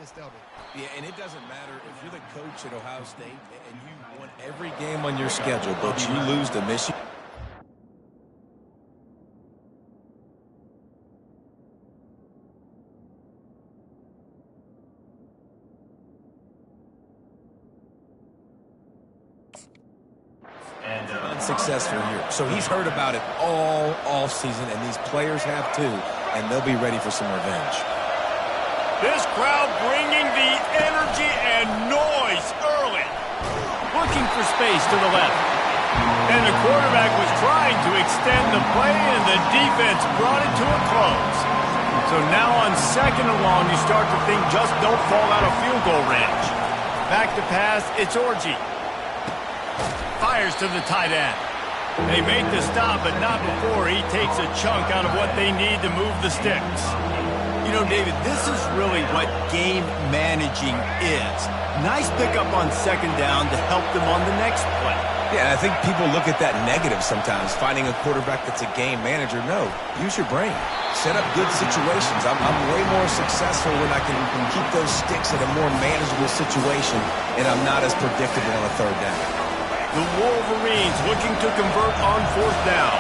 this W. Yeah, and it doesn't matter if you're the coach at Ohio State and you won every game on your schedule, but you lose to Michigan. Unsuccessful year. So he's heard about it all offseason, and these players have too, and they'll be ready for some revenge. This crowd bringing the energy and noise early. Looking for space to the left. And the quarterback was trying to extend the play, and the defense brought it to a close. So now on 2nd and long, you start to think just don't fall out of field goal range. Back to pass, it's Orji. Fires to the tight end. They make the stop, but not before he takes a chunk out of what they need to move the sticks. You know, David, this is really what game managing is. Nice pickup on 2nd down to help them on the next play. Yeah, I think people look at that negative sometimes, finding a quarterback that's a game manager. No, use your brain. Set up good situations. I'm way more successful when I can keep those sticks in a more manageable situation, and I'm not as predictable on a 3rd down. The Wolverines looking to convert on 4th down.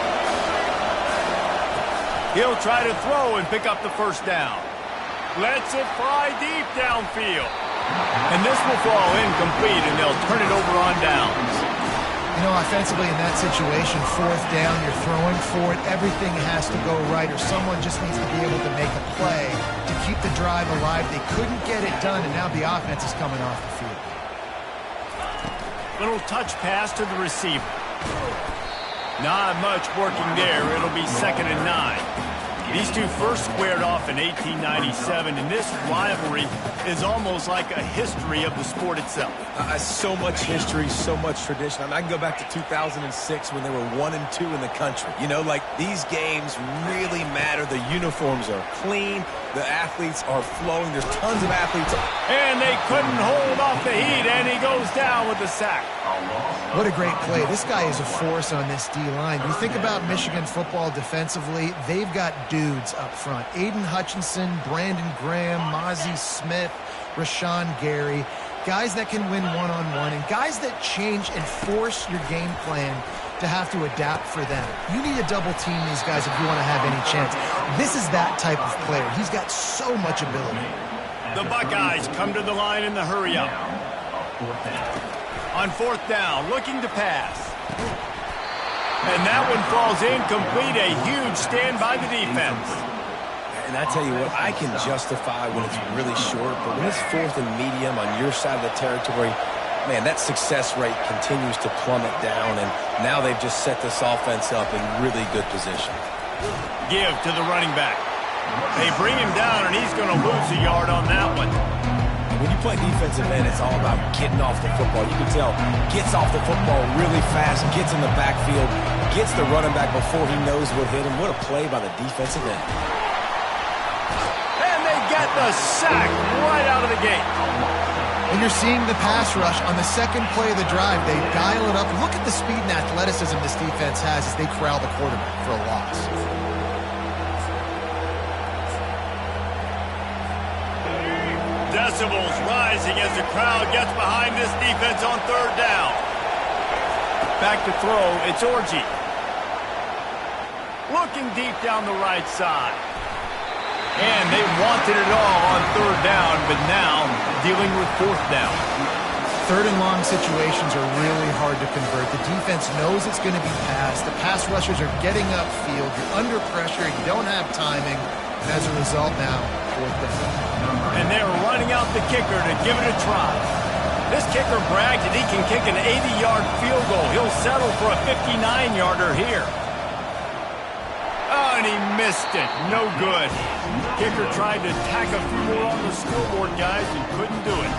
He'll try to throw and pick up the 1st down. Lets it fly deep downfield. And this will fall incomplete, and they'll turn it over on downs. You know, offensively in that situation, 4th down, you're throwing for it. Everything has to go right, or someone just needs to be able to make a play to keep the drive alive. They couldn't get it done, and now the offense is coming off the field. Little touch pass to the receiver. Not much working there. It'll be 2nd and 9. These two first squared off in 1897, and this rivalry is almost like a history of the sport itself. So much history, so much tradition. I mean, I can go back to 2006 when they were 1 and 2 in the country. You know, like, these games really matter. The uniforms are clean. The athletes are flowing. There's tons of athletes. And they couldn't hold off the heat, and he goes down with the sack. What a great play. This guy is a force on this D-line. You think about Michigan football defensively, they've got dudes up front. Aiden Hutchinson, Brandon Graham, Mozzie Smith, Rashawn Gary. Guys that can win one-on-one, and guys that change and force your game plan to have to adapt for them. You need to double team these guys if you want to have any chance. This is that type of player. He's got so much ability. The Buckeyes come to the line in the hurry-up. On 4th down, looking to pass. And that one falls incomplete. A huge stand by the defense. And I tell you what, I can justify when it's really short, but when it's 4th and medium on your side of the territory, man, that success rate continues to plummet down, and now they've just set this offense up in really good position. Give to the running back. They bring him down, and he's going to lose a yard on that one. When you play defensive end, it's all about getting off the football. You can tell, gets off the football really fast, gets in the backfield, gets the running back before he knows what hit him. What a play by the defensive end. And they get the sack right out of the gate. And you're seeing the pass rush on the 2nd play of the drive. They dial it up. Look at the speed and athleticism this defense has as they corral the quarterback for a loss. Decibels rising as the crowd gets behind this defense on 3rd down. Back to throw, it's Orji. Looking deep down the right side. And they wanted it all on 3rd down, but now dealing with 4th down. 3rd and long situations are really hard to convert. The defense knows it's going to be passed. The pass rushers are getting upfield. You're under pressure. You don't have timing. And as a result now, 4th down. And they're running out the kicker to give it a try. This kicker bragged that he can kick an 80-yard field goal. He'll settle for a 59-yarder here. Oh, and he missed it. No good. Kicker tried to tack a few more on the scoreboard, guys, and couldn't do it.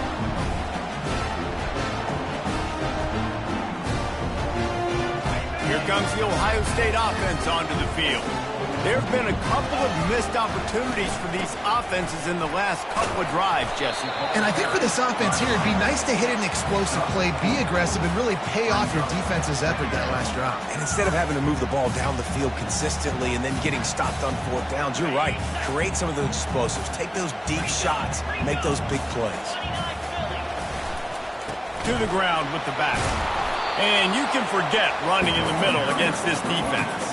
Here comes the Ohio State offense onto the field. There have been a couple of missed opportunities for these offenses in the last couple of drives, Jesse. And I think for this offense here, it'd be nice to hit an explosive play, be aggressive, and really pay off your defense's effort that last drive. And instead of having to move the ball down the field consistently and then getting stopped on fourth downs, you're right. Create some of those explosives. Take those deep shots. Make those big plays. To the ground with the back. And you can forget running in the middle against this defense.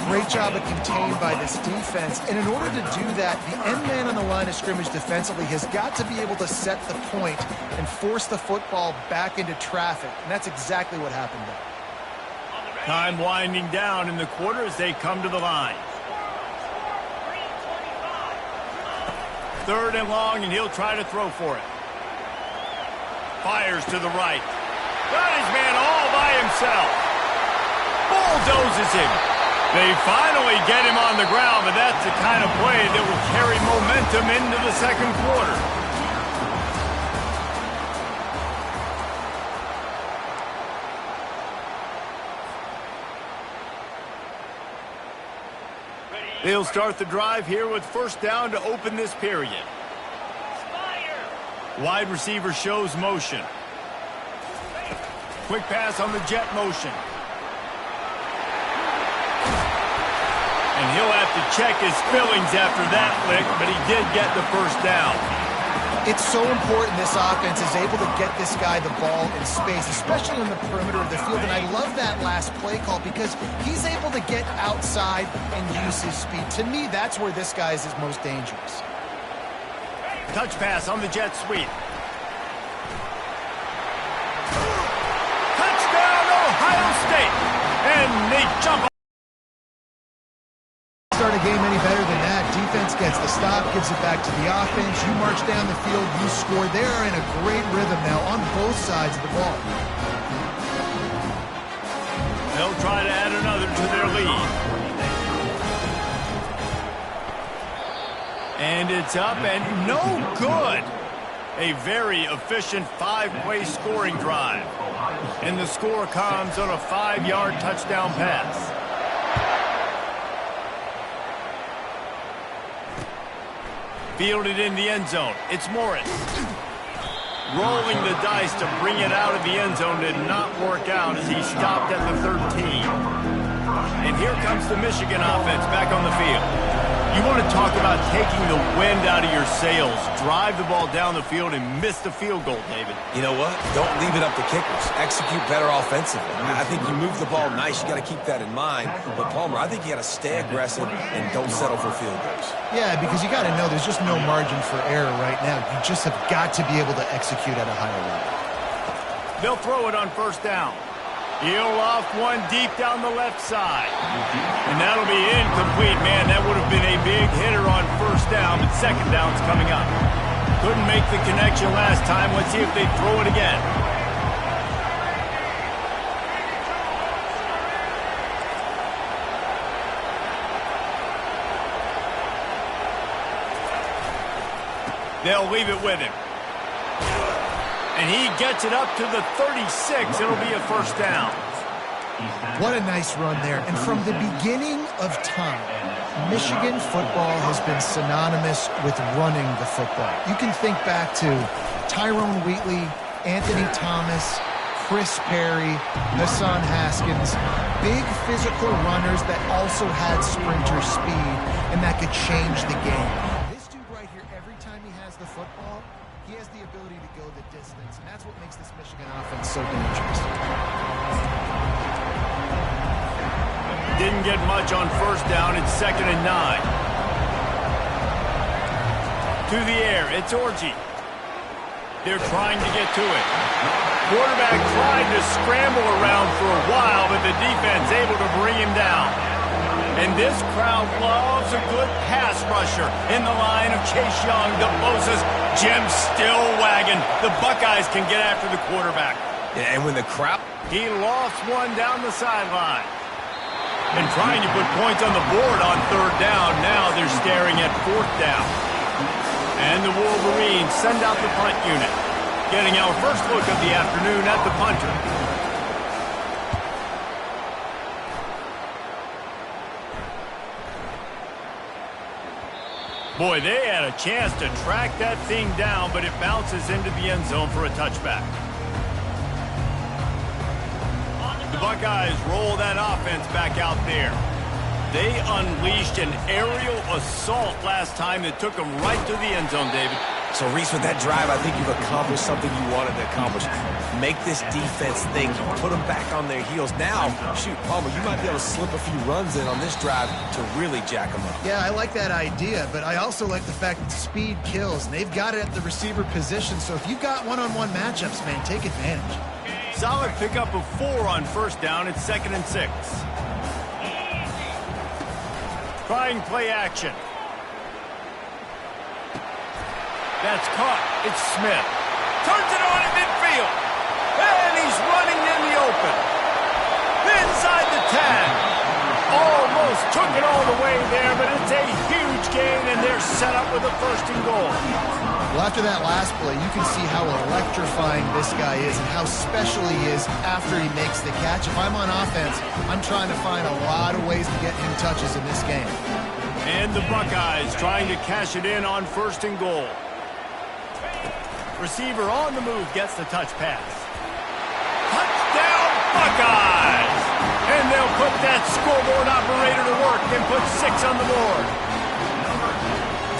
Great job of contained by this defense. And in order to do that, the end man on the line of scrimmage defensively has got to be able to set the point and force the football back into traffic. And that's exactly what happened there. Time winding down in the quarter as they come to the line. 3rd and long, and he'll try to throw for it. Fires to the right. Got his man all by himself. Bulldozes him. They finally get him on the ground, but that's the kind of play that will carry momentum into the second quarter. They'll start the drive here with 1st down to open this period. Wide receiver shows motion. Quick pass on the jet motion. And he'll have to check his fillings after that lick, but he did get the 1st down. It's so important this offense is able to get this guy the ball in space, especially in the perimeter of the field. And I love that last play call because he's able to get outside and use his speed. To me, that's where this guy is his most dangerous. Touch pass on the jet sweep. Touchdown, Ohio State! And they jump. Start a game any better than that. Defense gets the stop, gives it back to the offense. You march down the field, you score. They're in a great rhythm now on both sides of the ball. They'll try to add another to their lead. And it's up and no good. A very efficient 5-play scoring drive. And the score comes on a 5-yard touchdown pass. Fielded in the end zone. It's Morris. Rolling the dice to bring it out of the end zone did not work out as he stopped at the 13. And here comes the Michigan offense back on the field. You want to talk about taking the wind out of your sails. Drive the ball down the field and miss the field goal, David. You know what? Don't leave it up to kickers. Execute better offensively. I think you move the ball nice. You got to keep that in mind. But, Palmer, I think you got to stay aggressive and don't settle for field goals. Yeah, because you got to know there's just no margin for error right now. You just have got to be able to execute at a higher level. They'll throw it on 1st down. He'll loft one deep down the left side. And that'll be incomplete. Man, that would have been a big hitter on 1st down, but 2nd down's coming up. Couldn't make the connection last time. Let's see if they throw it again. They'll leave it with him. And he gets it up to the 36. It'll be a 1st down. What a nice run there. And from the beginning of time, Michigan football has been synonymous with running the football. You can think back to Tyrone Wheatley, Anthony Thomas, Chris Perry, Hassan Haskins, big physical runners that also had sprinter speed and that could change the game. This dude right here, every time he has the football, he has the ability to go the distance, and that's what makes this Michigan offense so dangerous. Didn't get much on 1st down. It's 2nd and 9. To the air, it's Orji. They're trying to get to it. Quarterback tried to scramble around for a while, but the defense able to bring him down. And this crowd loves a good pass rusher in the line of Chase Young, DeBosa's Jim still wagging. The Buckeyes can get after the quarterback. Yeah, and when the crowd... He lost one down the sideline. And trying to put points on the board on 3rd down. Now they're staring at 4th down. And the Wolverines send out the punt unit. Getting our first look of the afternoon at the punter. Boy, they had a chance to track that thing down, but it bounces into the end zone for a touchback. The Buckeyes roll that offense back out there. They unleashed an aerial assault last time that took them right to the end zone, David. So, Reese, with that drive, I think you've accomplished something you wanted to accomplish. Make this defense think. Put them back on their heels. Now, shoot, Palmer, you might be able to slip a few runs in on this drive to really jack them up. Yeah, I like that idea, but I also like the fact that speed kills, and they've got it at the receiver position. So if you've got one-on-one matchups, man, take advantage. Solid pickup of 4 on first down. It's 2nd and 6. Trying play action. That's caught. It's Smith. Turns it on in midfield. And he's running in the open. Inside the 10. Almost took it all the way there, but it's a huge gain, and they're set up with a 1st and goal. Well, after that last play, you can see how electrifying this guy is and how special he is after he makes the catch. If I'm on offense, I'm trying to find a lot of ways to get him touches in this game. And the Buckeyes trying to cash it in on 1st and goal. Receiver on the move gets the touch pass. Touchdown, Buckeyes! And they'll put that scoreboard operator to work and put 6 on the board.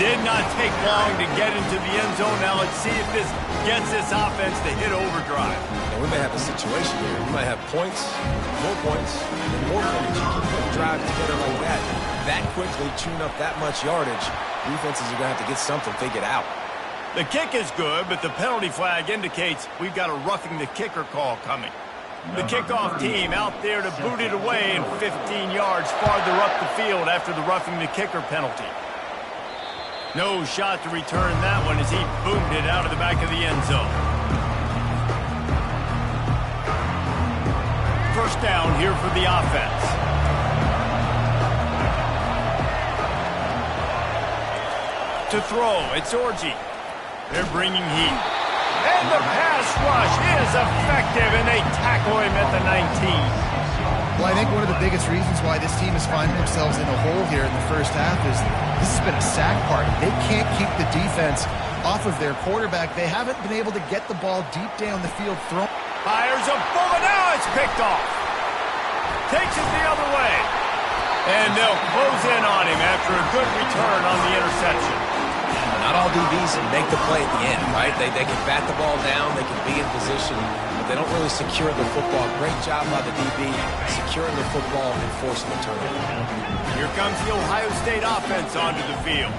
Did not take long to get into the end zone. Now let's see if this gets this offense to hit overdrive. And we may have a situation here. We might have points, and more points. You keep putting drives together like that quickly, tune up that much yardage, defenses are going to have to get something figured out. The kick is good, but the penalty flag indicates we've got a roughing the kicker call coming. The kickoff team out there to boot it away and 15 yards farther up the field after the roughing the kicker penalty. No shot to return that one as he boomed it out of the back of the end zone. 1st down here for the offense. To throw, it's Orji. They're bringing heat. And the pass rush is effective, and they tackle him at the 19. Well, I think one of the biggest reasons why this team is finding themselves in a hole here in the first half is this has been a sack party. They can't keep the defense off of their quarterback. They haven't been able to get the ball deep down the field. Fires a bullet. Now it's picked off. Takes it the other way. And they'll close in on him after a good return on the interception. Not all DBs make the play at the end, right? They can bat the ball down, they can be in position, but they don't really secure the football. Great job by the DB securing the football and forcing the turnover. Here comes the Ohio State offense onto the field.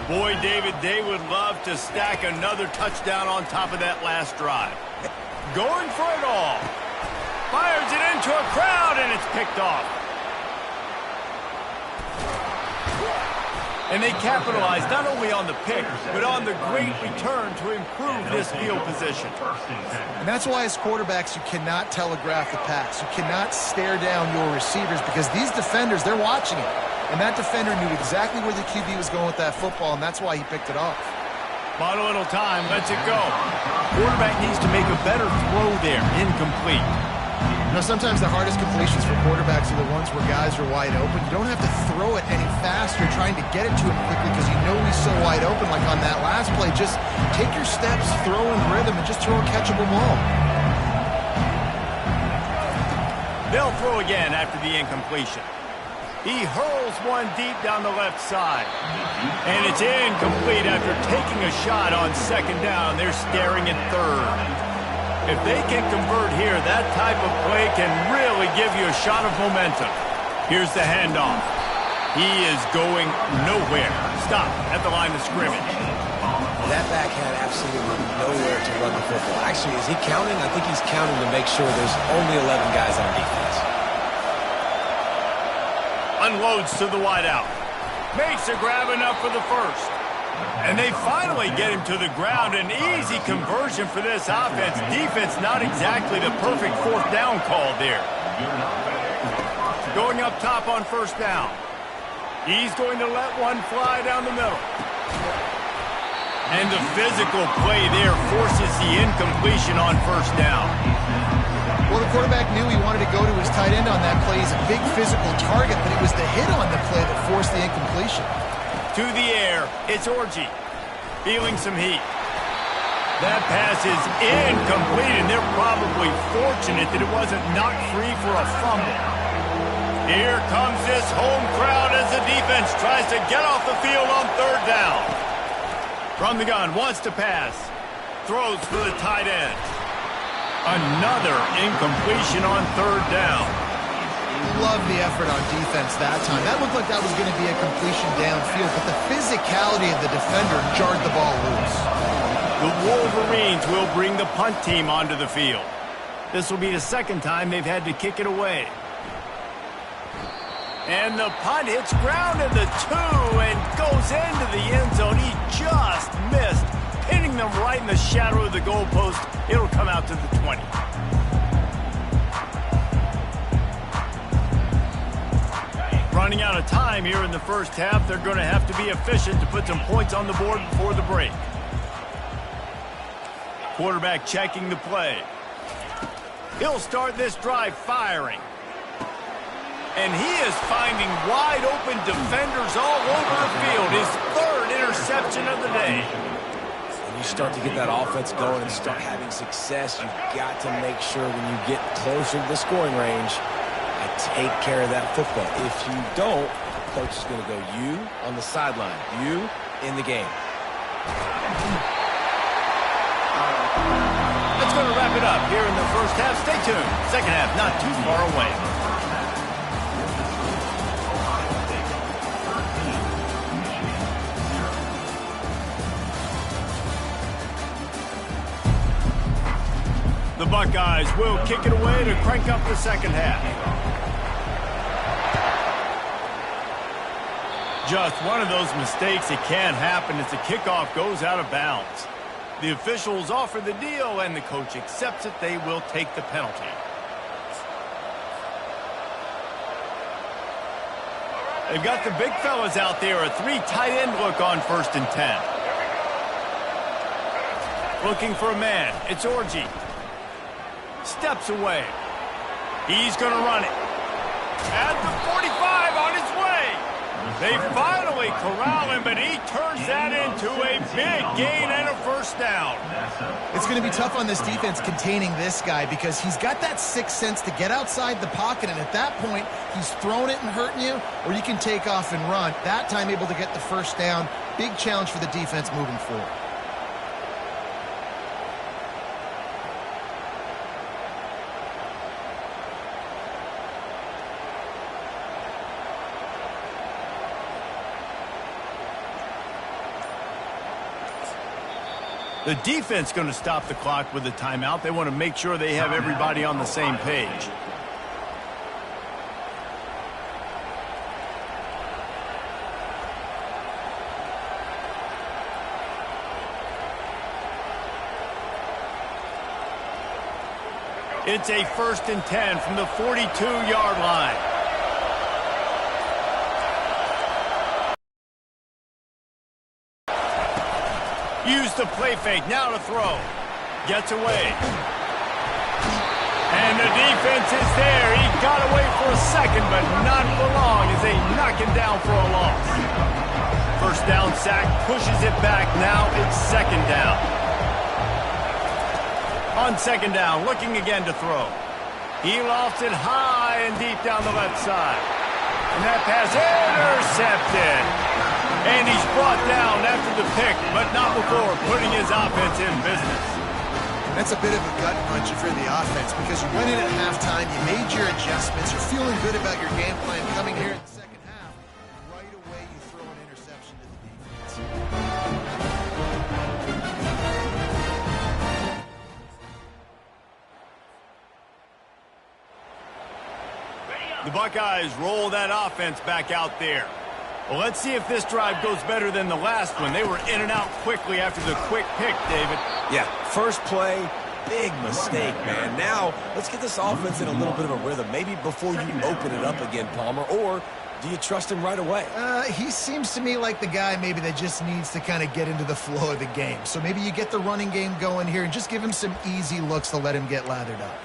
Boy, David, they would love to stack another touchdown on top of that last drive. Going for it all. Fires it into a crowd, and it's picked off. And they capitalize not only on the pick, but on the great return to improve this field position. And that's why as quarterbacks, you cannot telegraph the pass. You cannot stare down your receivers because these defenders, they're watching it. And that defender knew exactly where the QB was going with that football, and that's why he picked it off. Bought a little time, lets it go. Quarterback needs to make a better throw there, incomplete. You know, sometimes the hardest completions for quarterbacks are the ones where guys are wide open. You don't have to throw it any faster trying to get it to him quickly because you know he's so wide open. Like on that last play, just take your steps, throw in rhythm, and just throw a catchable ball. They'll throw again after the incompletion. He hurls one deep down the left side. And it's incomplete after taking a shot on 2nd down. They're staring at 3rd. If they can convert here, that type of play can really give you a shot of momentum. Here's the handoff. He is going nowhere. Stop at the line of scrimmage. That back had absolutely nowhere to run the football. Actually, is he counting? I think he's counting to make sure there's only 11 guys on defense. Unloads to the wideout. Makes a grab enough for the 1st. And they finally get him to the ground. An easy conversion for this offense. Defense not exactly the perfect 4th down call there. Going up top on 1st down. He's going to let one fly down the middle. And the physical play there forces the incompletion on 1st down. Well, the quarterback knew he wanted to go to his tight end on that play. He's a big physical target, but it was the hit on the play that forced the incompletion. to the air. It's Orji. Feeling some heat. That pass is incomplete, and they're probably fortunate that it wasn't knocked free for a fumble. Here comes this home crowd as the defense tries to get off the field on third down. From the gun, wants to pass. Throws for the tight end. Another incompletion on third down. Love the effort on defense that time. That looked like that was going to be a completion downfield, but the physicality of the defender jarred the ball loose. The Wolverines will bring the punt team onto the field. This will be the second time they've had to kick it away. And the punt hits ground at the 2 and goes into the end zone. He just missed, hitting them right in the shadow of the goalpost. It'll come out to the 20. Running out of time here in the first half. They're going to have to be efficient to put some points on the board before the break. Quarterback checking the play. He'll start this drive firing. And he is finding wide open defenders all over the field. His third interception of the day. When you start to get that offense going and start having success, you've got to make sure when you get closer to the scoring range, I take care of that football. If you don't, coach is going to go you on the sideline, you in the game. That's going to wrap it up here in the first half. Stay tuned. Second half not too far away. The Buckeyes will kick it away to crank up the second half. Just one of those mistakes that can happen as the kickoff goes out of bounds. The officials offer the deal, and the coach accepts it. They will take the penalty. They've got the big fellas out there. A 3 tight end look on 1st and 10. Looking for a man. It's Orji. Steps away. He's going to run it. At the 45 on his way. They finally corral him, but he turns that into a big gain and a first down. It's going to be tough on this defense containing this guy because he's got that sixth sense to get outside the pocket, and at that point, he's throwing it and hurting you, or you can take off and run. That time able to get the first down. Big challenge for the defense moving forward. The defense going to stop the clock with a timeout. They want to make sure they have everybody on the same page. It's a 1st and 10 from the 42-yard line. Use the play fake, now to throw. Gets away. And the defense is there. He got away for a second, but not for long as they knock him down for a loss. First down sack, pushes it back. Now it's 2nd down. On 2nd down, looking again to throw. He lofts it high and deep down the left side. And that pass intercepted. And he's brought down after the pick, but not before putting his offense in business. That's a bit of a gut punch if you're the offense because you went in at halftime, you made your adjustments, you're feeling good about your game plan coming here in the second half. Right away, you throw an interception to the defense. The Buckeyes roll that offense back out there. Well, let's see if this drive goes better than the last one. They were in and out quickly after the quick pick, David. Yeah, first play, big mistake, man. Now, let's get this offense in a little bit of a rhythm. Maybe before you open it up again, Palmer, or do you trust him right away? He seems to me like the guy maybe that just needs to kind of get into the flow of the game. So maybe you get the running game going here and just give him some easy looks to let him get lathered up.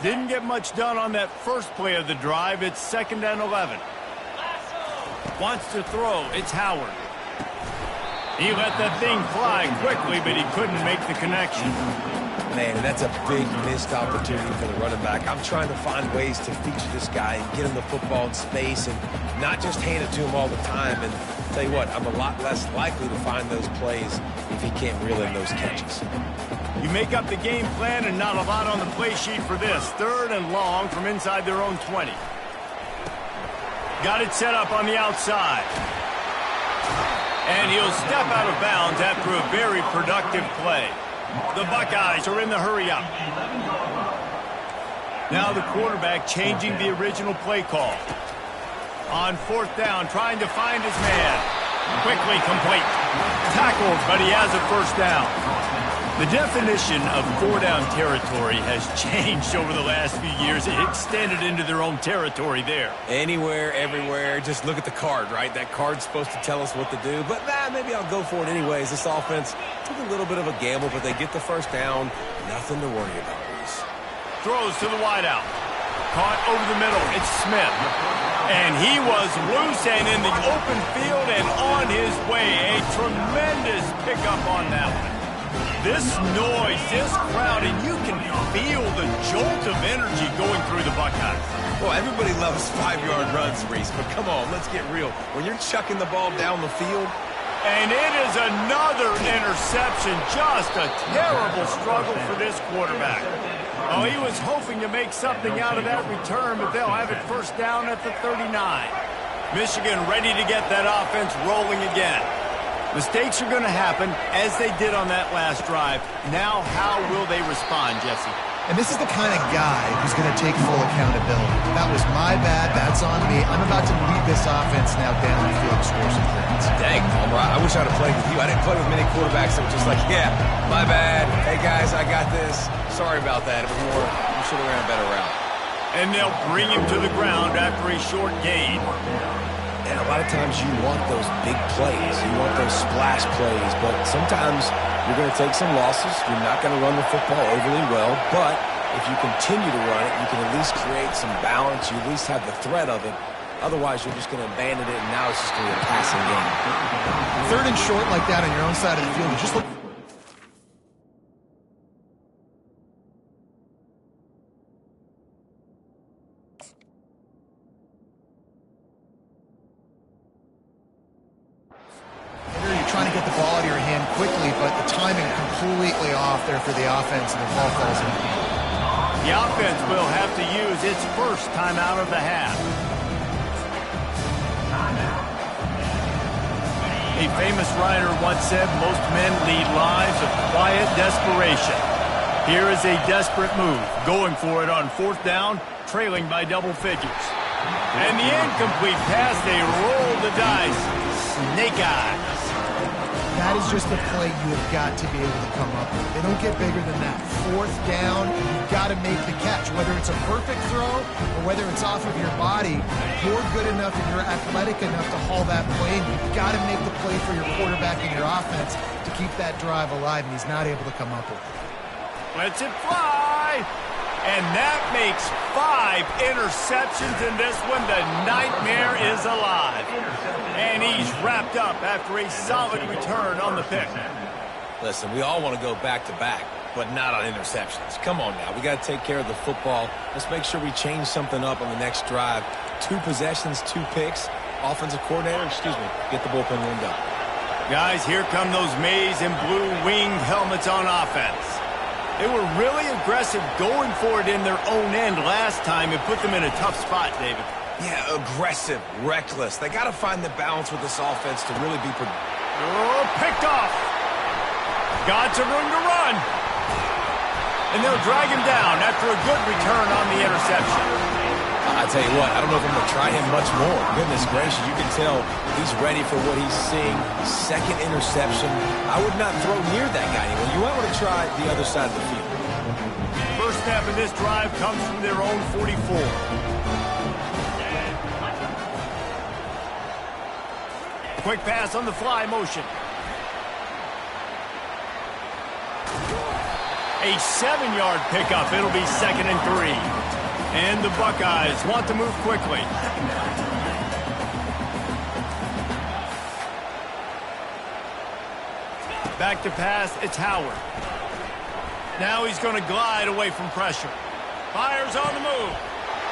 Didn't get much done on that first play of the drive. It's 2nd and 11. Wants to throw. It's Howard. He let that thing fly quickly, but he couldn't make the connection. Man, that's a big missed opportunity for the running back. I'm trying to find ways to feature this guy and get him the football in space and not just hand it to him all the time. And tell you what, I'm a lot less likely to find those plays if he can't reel in those catches. You make up the game plan and not a lot on the play sheet for this. 3rd and long from inside their own 20. Got it set up on the outside. And he'll step out of bounds after a very productive play. The Buckeyes are in the hurry-up. Now the quarterback changing the original play call. On 4th down, trying to find his man. Quickly complete. Tackled, but he has a 1st down. The definition of 4-down territory has changed over the last few years. It extended into their own territory there. Anywhere, everywhere, just look at the card, right? That card's supposed to tell us what to do, but maybe I'll go for it anyways. This offense took a little bit of a gamble, but they get the 1st down. Nothing to worry about, Reese. Throws to the wideout. Caught over the middle. It's Smith. And he was loose and in the open field and on his way. A tremendous pickup on that one. This noise, this crowd, and you can feel the jolt of energy going through the Buckeyes. Well, everybody loves 5-yard runs, Reese, but come on, let's get real. When you're chucking the ball down the field. And it is another interception. Just a terrible struggle for this quarterback. Oh, he was hoping to make something out of that return, but they'll have it 1st down at the 39. Michigan ready to get that offense rolling again. Mistakes are going to happen, as they did on that last drive. Now, how will they respond, Jesse? And this is the kind of guy who's going to take full accountability. That was my bad. That's on me. I'm about to lead this offense now down the field to score some points. Dang, Palmer, I wish I'd have played with you. I didn't play with many quarterbacks that were just like, yeah, my bad. Hey, guys, I got this. Sorry about that. It was more, you should have ran a better route. And they'll bring him to the ground after a short gain. And a lot of times you want those big plays. You want those splash plays. But sometimes you're going to take some losses. You're not going to run the football overly well. But if you continue to run it, you can at least create some balance. You at least have the threat of it. Otherwise, you're just going to abandon it, and now it's just going to be a passing game. 3rd and short like that on your own side of the field, you just look. You're trying to get the ball out of your hand quickly, but the timing completely off there for the offense, and the ball falls in. The offense will have to use its 1st timeout of the half. A famous writer once said, most men lead lives of quiet desperation. Here is a desperate move, going for it on 4th down, trailing by double figures. And the incomplete pass, they roll the dice. Snake eyes. That is just the play you have got to be able to come up with. They don't get bigger than that. 4th down, you've got to make the catch. Whether it's a perfect throw or whether it's off of your body, you're good enough and you're athletic enough to haul that play, and you've got to make the play for your quarterback and your offense to keep that drive alive, and he's not able to come up with it. Lets it fly. And that makes 5 interceptions in this one. The nightmare is alive. And he's wrapped up after a solid return on the pick. Listen, we all want to go back-to-back, but not on interceptions. Come on now. We got to take care of the football. Let's make sure we change something up on the next drive. 2 possessions, 2 picks. Offensive coordinator, get the bullpen warmed up. Guys, here come those maize and blue winged helmets on offense. They were really aggressive going for it in their own end last time. It put them in a tough spot, David. Yeah, aggressive, reckless. They got to find the balance with this offense to really be... Oh, picked off. Got some room to run. And they'll drag him down after a good return on the interception. I tell you what, I don't know if I'm going to try him much more. Goodness gracious, you can tell he's ready for what he's seeing. 2nd interception. I would not throw near that guy anyway. You might want to try the other side of the field. First snap of this drive comes from their own 44. Quick pass on the fly motion. A 7-yard pickup. It'll be 2nd and 3. And the Buckeyes want to move quickly. Back to pass, it's Howard. Now he's going to glide away from pressure. Fires on the move.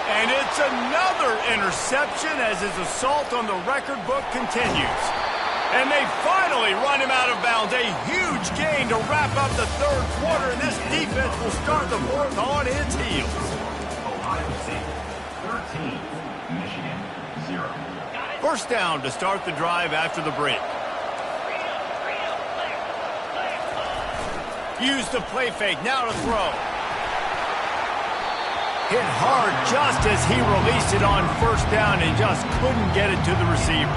And it's another interception as his assault on the record book continues. And they finally run him out of bounds. A huge gain to wrap up the third quarter, and this defense will start the fourth on its heels. Ohio State, 13, Michigan, 0. First down to start the drive after the break. Use the play fake, now to throw. Hit hard just as he released it on first down and just couldn't get it to the receiver.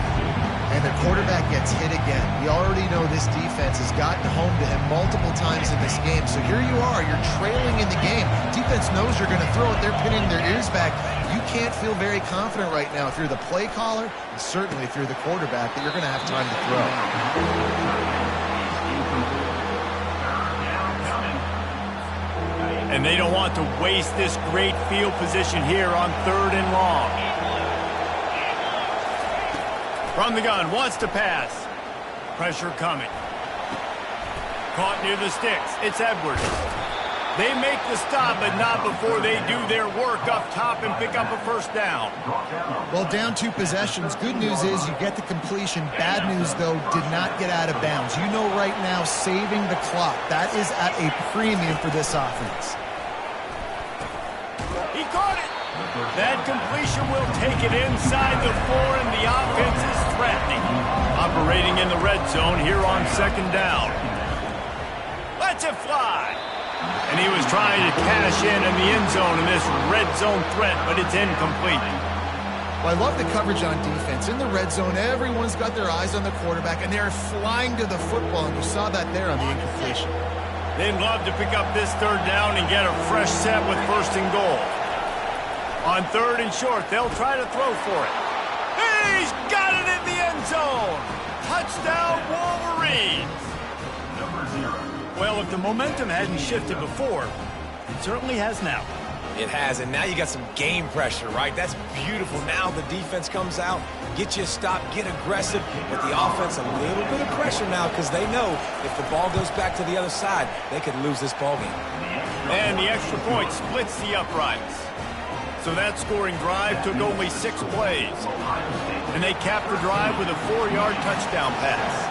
And the quarterback gets hit again. We already know this defense has gotten home to him multiple times in this game. So here you are, you're trailing in the game. Defense knows you're going to throw it. They're pinning their ears back. You can't feel very confident right now if you're the play caller, and certainly if you're the quarterback, that you're going to have time to throw. And they don't want to waste this great field position here on 3rd and long. From the gun, wants to pass. Pressure coming. Caught near the sticks. It's Edwards. They make the stop, but not before they do their work up top and pick up a first down. Well, down 2 possessions. Good news is you get the completion. Bad news, though, did not get out of bounds. You know right now, saving the clock. That is at a premium for this offense. He caught it. That completion will take it inside the 4, and the offense is threatening. Operating in the red zone here on 2nd down. Lets it fly. And he was trying to cash in the end zone in this red zone threat, but it's incomplete. Well, I love the coverage on defense. In the red zone, everyone's got their eyes on the quarterback, and they're flying to the football, and you saw that there on the incompletion. They'd love to pick up this 3rd down and get a fresh set with 1st and goal. On 3rd and short, they'll try to throw for it. He's got it in the end zone! Touchdown, Wolverines! Number 0. Well, if the momentum hadn't shifted before, it certainly has now. It has, and now you got some game pressure, right? That's beautiful. Now the defense comes out, get you a stop, get aggressive, but the offense a little bit of pressure now because they know if the ball goes back to the other side, they could lose this ball game. And the extra point splits the uprights. So that scoring drive took only 6 plays. And they capped the drive with a 4-yard touchdown pass.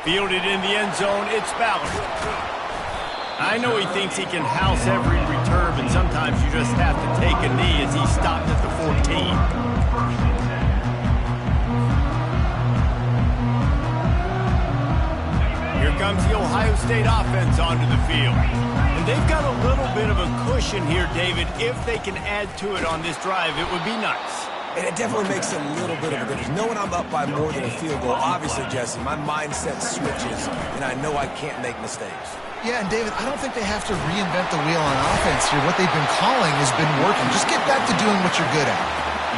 Fielded in the end zone, it's Ballard. I know he thinks he can house every return, but sometimes you just have to take a knee as he stopped at the 14. Here comes the Ohio State offense onto the field. And they've got a little bit of a cushion here, David. If they can add to it on this drive, it would be nice. And it definitely makes a little bit of a difference. Knowing I'm up by more than a field goal, obviously, Jesse, my mindset switches, and I know I can't make mistakes. Yeah, and David, I don't think they have to reinvent the wheel on offense here. What they've been calling has been working. Just get back to doing what you're good at.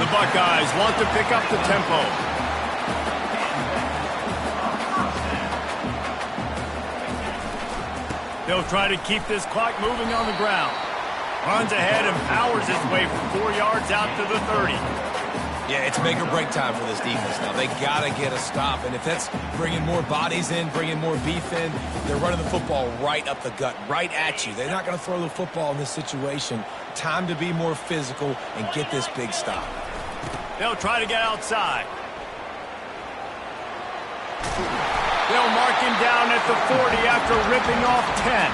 The Buckeyes want to pick up the tempo. They'll try to keep this clock moving on the ground. Runs ahead and powers his way for 4 yards out to the 30. Yeah, it's make or break time for this defense now. They got to get a stop, and if that's bringing more bodies in, bringing more beef in, they're running the football right up the gut, right at you. They're not going to throw the football in this situation. Time to be more physical and get this big stop. They'll try to get outside. They'll mark him down at the 40 after ripping off 10.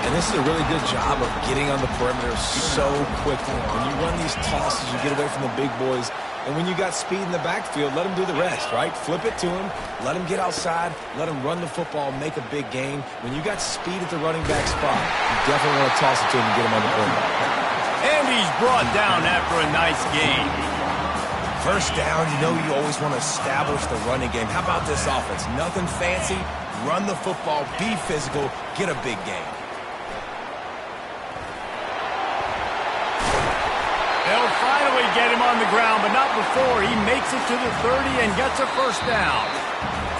And this is a really good job of getting on the perimeter so quickly. When you run these tosses, you get away from the big boys. And when you got speed in the backfield, let them do the rest, right? Flip it to him, let him get outside, let him run the football, make a big gain. When you got speed at the running back spot, you definitely want to toss it to him and get him on the perimeter. And he's brought down after a nice gain. First down, you know you always want to establish the running game. How about this offense? Nothing fancy, run the football, be physical, get a big gain. They'll finally get him on the ground, but not before he makes it to the 30 and gets a first down.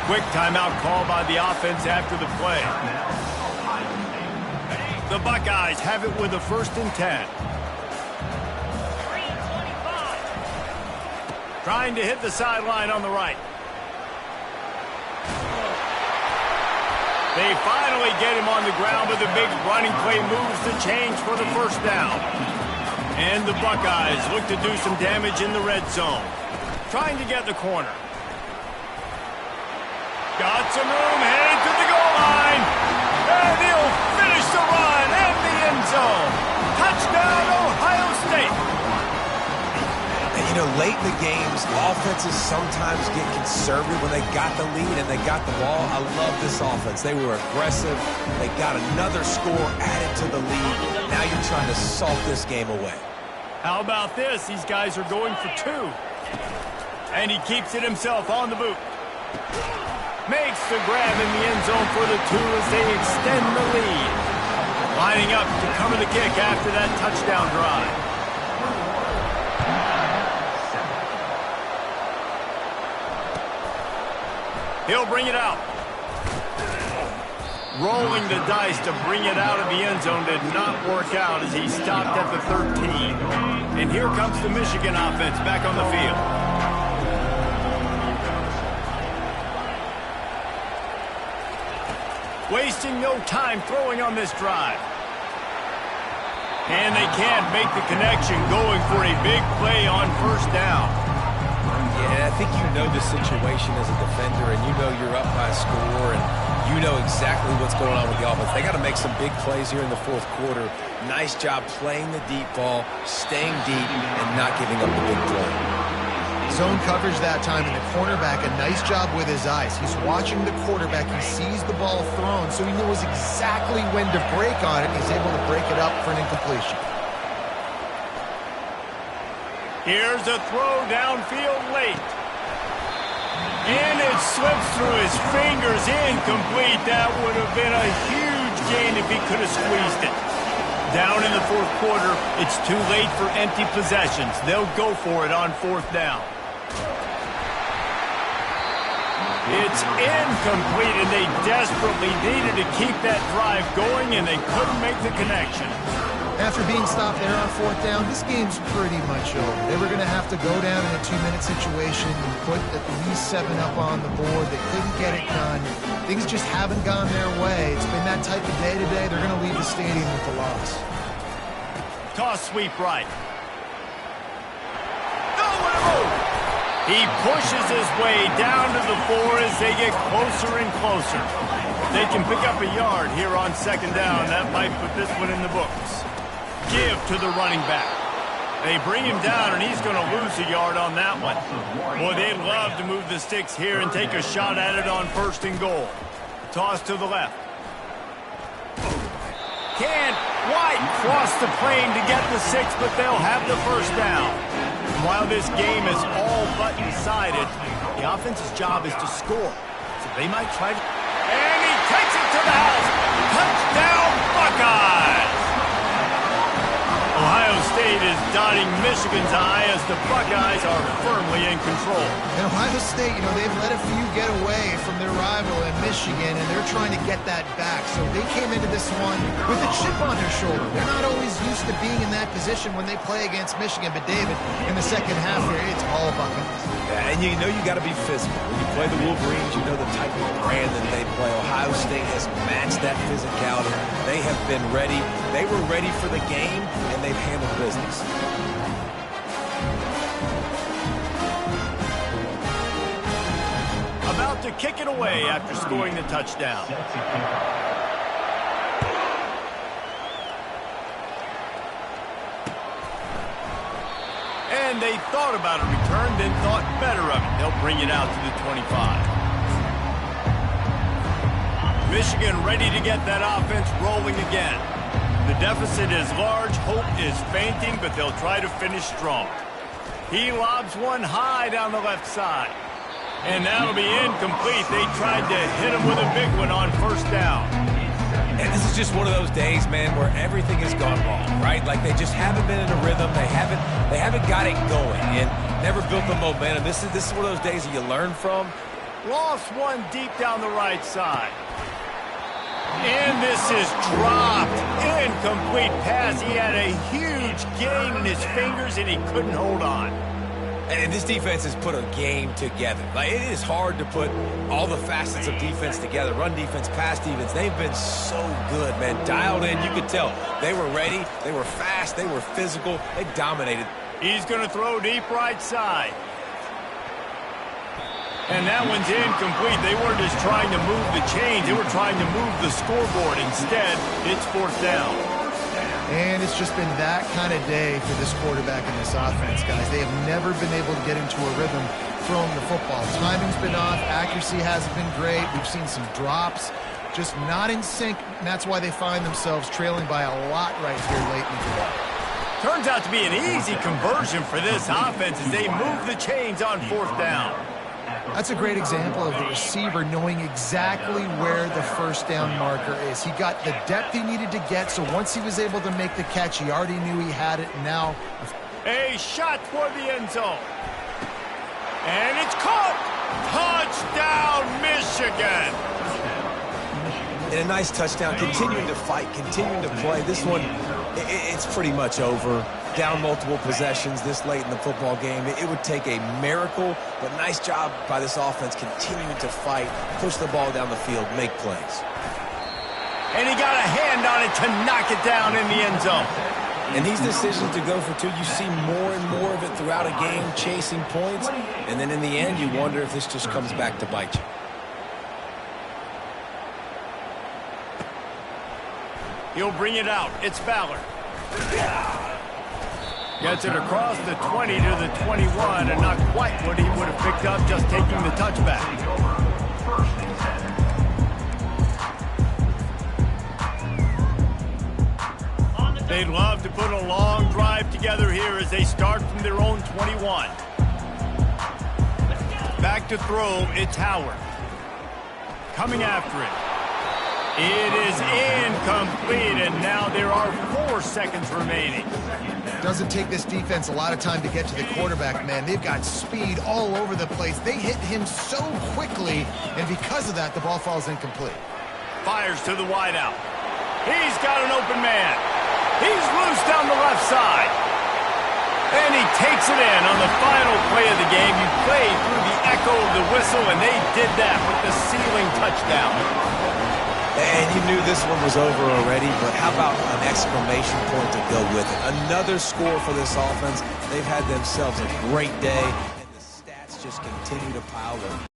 Quick timeout call by the offense after the play. The Buckeyes have it with a 1st and 10. Trying to hit the sideline on the right. They finally get him on the ground, but the big running play moves the change for the first down. And the Buckeyes look to do some damage in the red zone. Trying to get the corner. Got some room, headed to the goal line. And he'll finish the run and the end zone. Touchdown, Ohio State. And, you know, late in the games, offenses sometimes get conservative when they got the lead and they got the ball. I love this offense. They were aggressive. They got another score added to the lead. Now you're trying to salt this game away. How about this? These guys are going for 2. And he keeps it himself on the boot. Makes the grab in the end zone for the 2 as they extend the lead. Lining up to cover the kick after that touchdown drive. He'll bring it out. Rolling the dice to bring it out of the end zone did not work out as he stopped at the 13. And here comes the Michigan offense back on the field. Wasting no time throwing on this drive. And they can't make the connection, going for a big play on first down. Yeah, I think you know the situation as a defender, and you know you're up by a score, and you know exactly what's going on with the offense. They got to make some big plays here in the 4th quarter. Nice job playing the deep ball, staying deep, and not giving up the big play. Zone coverage that time, and the cornerback, a nice job with his eyes. He's watching the quarterback. He sees the ball thrown, so he knows exactly when to break on it. He's able to break it up for an incompletion. Here's a throw downfield late. And it slips through his fingers, incomplete. That would have been a huge gain if he could have squeezed it. Down in the 4th quarter, it's too late for empty possessions. They'll go for it on 4th down. It's incomplete, and they desperately needed to keep that drive going, and they couldn't make the connection. After being stopped there on 4th down, this game's pretty much over. They were going to have to go down in a 2-minute situation and put at least 7 up on the board. They couldn't get it done. Things just haven't gone their way. It's been that type of day today. They're going to leave the stadium with the loss. Toss sweep right. Nowhere to move. He pushes his way down to the 4 as they get closer and closer. They can pick up a yard here on 2nd down. That might put this one in the books. Give to the running back. They bring him down, and he's going to lose a yard on that one. Boy, they'd love to move the sticks here and take a shot at it on 1st and goal. Toss to the left. Can't quite cross the plane to get the 6, but they'll have the first down. While this game is all but decided, the offense's job is to score. So they might try to... And he takes it to the house. Touchdown, Buckeyes! Ohio State is dotting Michigan's eye as the Buckeyes are firmly in control. And Ohio State, you know, they've let a few get away from their rival in Michigan, and they're trying to get that back. So they came into this one with a chip on their shoulder. They're not always used to being in that position when they play against Michigan. But, David, in the second half here, it's all Buckeyes. Yeah, and you know you got to be physical. When you play the Wolverines, you know the type of brand that they play. Ohio State has matched that physicality. They have been ready. They were ready for the game, and they've handled business. About to kick it away after scoring the touchdown. And they thought about a return, then thought better of it. They'll bring it out to the 25. Michigan ready to get that offense rolling again. The deficit is large, hope is fainting, but they'll try to finish strong. He lobs one high down the left side. And that'll be incomplete. They tried to hit him with a big one on 1st down. And this is just one of those days, man, where everything has gone wrong, right? Like they just haven't been in a rhythm. They haven't got it going and never built the momentum. This is one of those days that you learn from. Lost one deep down the right side. And this is dropped. Incomplete pass. He had a huge gain in his fingers, and he couldn't hold on. And this defense has put a game together. Like, it is hard to put all the facets of defense together. Run defense, pass defense. They've been so good, man. Dialed in. You could tell. They were ready. They were fast. They were physical. They dominated. He's going to throw deep right side. And that one's incomplete. They weren't just trying to move the chains. They were trying to move the scoreboard. Instead, it's fourth down. And it's just been that kind of day for this quarterback and this offense, guys. They have never been able to get into a rhythm throwing the football. Timing's been off. Accuracy hasn't been great. We've seen some drops. Just not in sync, and that's why they find themselves trailing by a lot right here late in the game. Turns out to be an easy conversion for this offense as they move the chains on fourth down. That's a great example of the receiver knowing exactly where the first down marker is. He got the depth he needed to get, so once he was able to make the catch, he already knew he had it. Now, a shot toward the end zone. And it's caught. Touchdown, Michigan. And a nice touchdown. Continuing to fight, continuing to play. This one, it's pretty much over. Down multiple possessions this late in the football game. It would take a miracle, but nice job by this offense continuing to fight, push the ball down the field, make plays. And he got a hand on it to knock it down in the end zone. And these decisions to go for two, you see more and more of it throughout a game, chasing points. And then in the end, you wonder if this just comes back to bite you. He'll bring it out. It's Fowler. Gets it across the 20 to the 21, and not quite what he would have picked up just taking the touchback. They'd love to put a long drive together here as they start from their own 21. Back to throw, it's Howard. Coming after it. It is incomplete, and now there are 4 seconds remaining. doesn't take this defense a lot of time to get to the quarterback, man. They've got speed all over the place. They hit him so quickly, and because of that, the ball falls incomplete. Fires to the wideout. He's got an open man. He's loose down the left side. And he takes it in on the final play of the game. You play through the echo of the whistle, and they did that with the ceiling touchdown. And you knew this one was over already, but how about an exclamation point to go with it? Another score for this offense. They've had themselves a great day, and the stats just continue to pile up.